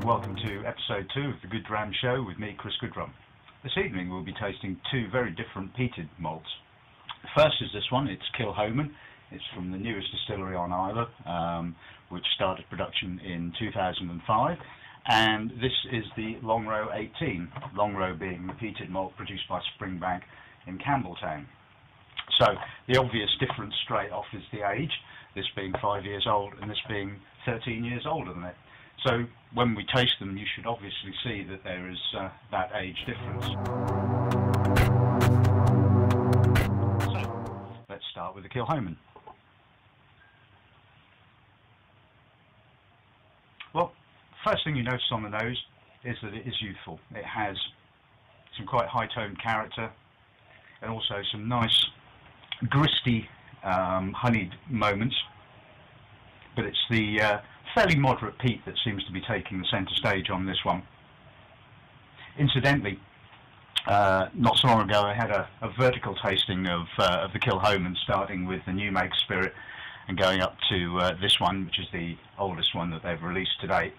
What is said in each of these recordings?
welcome to episode 2 of the Good Dram Show with me, Chris Goodrum. This evening we'll be tasting two very different peated malts. The first is this one, it's Kilchoman. It's from the newest distillery on Islay, which started production in 2005. And this is the Longrow 18, Longrow being the peated malt produced by Springbank in Campbeltown. So the obvious difference straight off is the age, this being 5 years old and this being 13 years older than it. So when we taste them, you should obviously see that there is that age difference. So let's start with the Kilchoman. Well, first thing you notice on the nose is that it is youthful. It has some quite high-toned character and also some nice gristy honeyed moments, but it's the fairly moderate peat that seems to be taking the centre stage on this one. Incidentally, not so long ago I had a vertical tasting of the Kilchoman, starting with the new make spirit and going up to this one, which is the oldest one that they've released to date.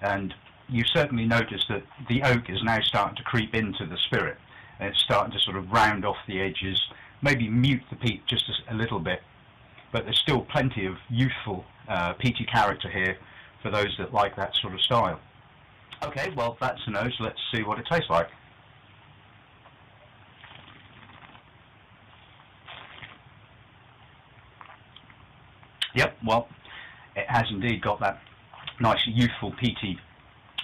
And you certainly notice that the oak is now starting to creep into the spirit, and it's starting to sort of round off the edges, maybe mute the peat just a little bit, but there's still plenty of youthful peaty character here for those that like that sort of style. Okay, well that's the nose, let's see what it tastes like. Yep, well it has indeed got that nice youthful peaty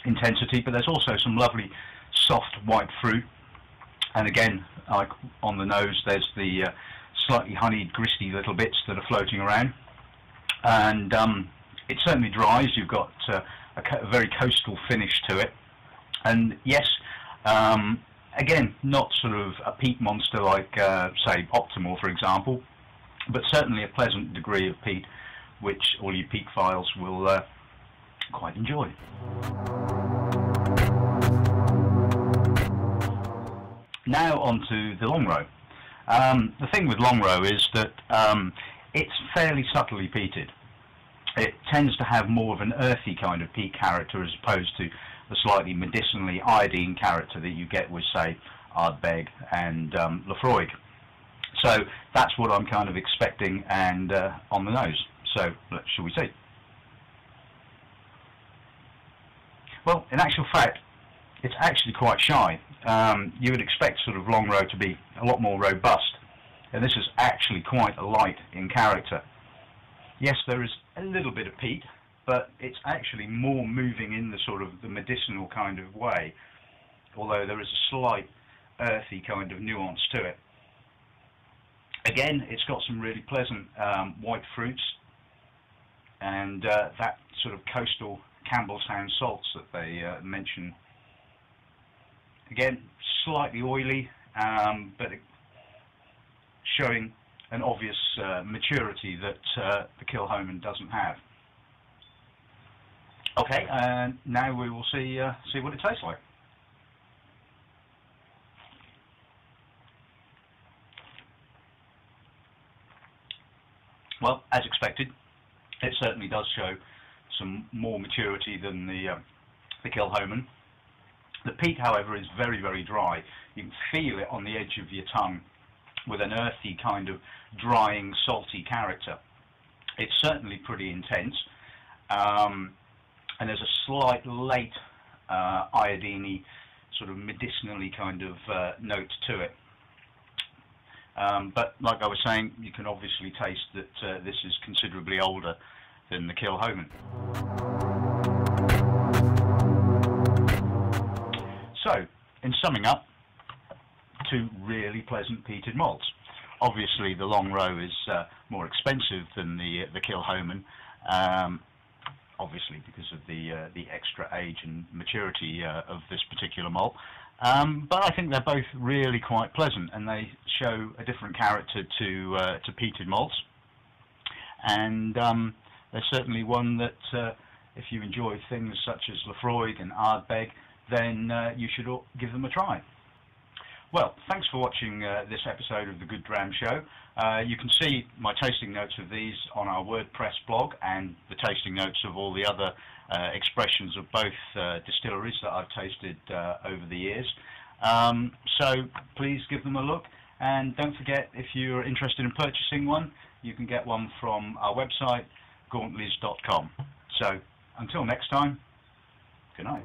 intensity, but there's also some lovely soft white fruit, and again, like on the nose, there's the slightly honeyed gristy little bits that are floating around, and it certainly dries. You've got a very coastal finish to it, and yes, again, not sort of a peat monster like say Optimal for example, but certainly a pleasant degree of peat which all you peat files will quite enjoy. Now on to the Longrow. The thing with Longrow is that it's fairly subtly peated. It tends to have more of an earthy kind of peat character as opposed to the slightly medicinally iodine character that you get with, say, Ardbeg and Lafroig. So that's what I'm kind of expecting and on the nose. So shall we see? Well, in actual fact, it's actually quite shy. You would expect sort of Longrow to be a lot more robust, and this is actually quite light in character. Yes, there is a little bit of peat, but it's actually more moving in the sort of the medicinal kind of way, although there is a slight earthy kind of nuance to it. Again, it's got some really pleasant white fruits and that sort of coastal Campbeltown salts that they mention. Again, slightly oily, but showing an obvious maturity that the Kilchoman doesn't have. Okay, now we will see what it tastes like. Well, as expected, it certainly does show some more maturity than the Kilchoman. The peat, however, is very, very dry. You can feel it on the edge of your tongue with an earthy kind of drying, salty character. It's certainly pretty intense, and there's a slight late iodine-y, sort of medicinally kind of note to it. But like I was saying, you can obviously taste that this is considerably older than the Kilchoman. So, in summing up, two really pleasant peated malts. Obviously, the Longrow is more expensive than the Kilchoman, obviously because of the extra age and maturity of this particular malt. But I think they're both really quite pleasant, and they show a different character to peated malts. And they're certainly one that, if you enjoy things such as Lafroig and Ardbeg, then you should give them a try. Well, thanks for watching this episode of the Good Dram Show. You can see my tasting notes of these on our WordPress blog, and the tasting notes of all the other expressions of both distilleries that I've tasted over the years. So please give them a look, and don't forget, if you're interested in purchasing one, you can get one from our website, Gauntleys.com. So until next time, good night.